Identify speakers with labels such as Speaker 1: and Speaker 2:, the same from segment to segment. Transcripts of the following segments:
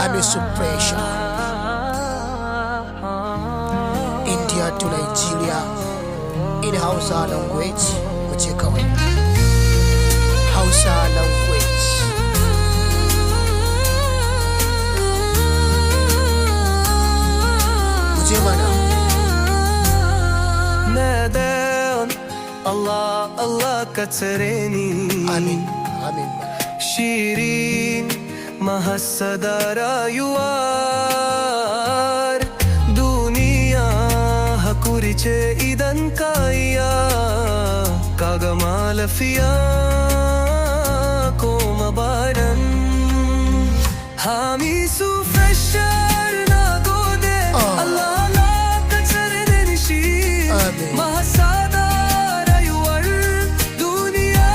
Speaker 1: Ami Suppression, India to Nigeria, in Hausa language, which you call Hausa language. Mujemana
Speaker 2: Neden Allah Allah katereni
Speaker 1: Amin Amin
Speaker 2: Şirin mahasada rayuwar Duniya hakuri ce idan kaya Kaga malafiya koma bayan Hamisu fresher na gode Allah Allah katsare ni shi mahasada rayuwar duniya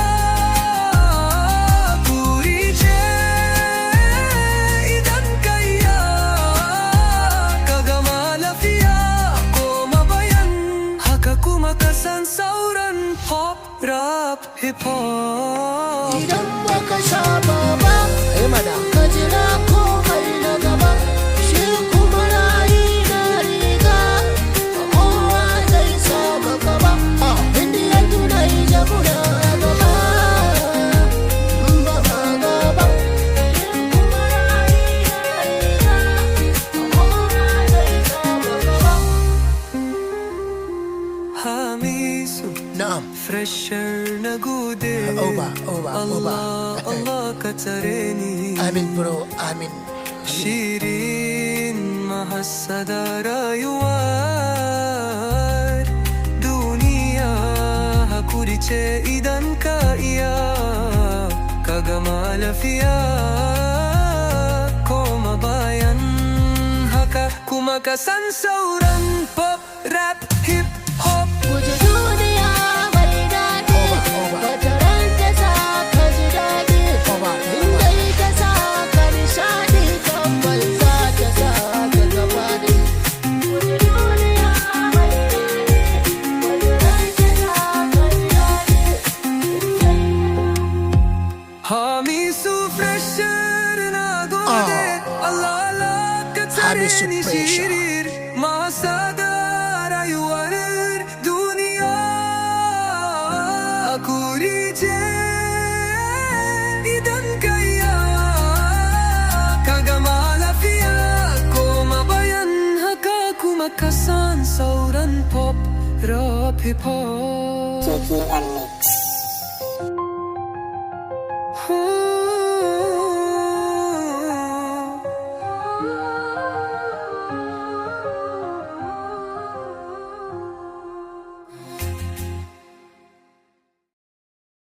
Speaker 2: kuri ce idan kaya kaga malafiya koma bayan haka kuma kasan sauran pop rap hip hop
Speaker 1: idan baka saba ba ka jira komai na gaba shi kuma rayi na riga kowa zai saba gaba indiya tunai jagora gaba gaba gaba shi kuma rayi na riga kowa zai saba gaba.
Speaker 2: Hamisu
Speaker 1: Na'am
Speaker 2: fresher na gode
Speaker 1: Oba
Speaker 2: Allah Allah katareni
Speaker 1: Amin bro Amin
Speaker 2: Şirin mahasada rayuwar Duniya hakuri ce idan ka iya Kaga malafiya koma bayan haka kuma ka san sauran pop rap hip hop
Speaker 1: Guje duniya mai daɗi wata ran ta sa ka ji daɗi inda ita sa ka nishaɗi tabbas za ta sa ka gabaɗi. Guje duniya mai daɗi wata ran ta sa ka ji daɗi
Speaker 2: Hamisu fresher na gode Allah Allah ka tsare ni shirir masada rayuwar duniya hakuri ce idan kaya kaga malafiya koma bayan haka kuma kasan sauran pop rap hip hop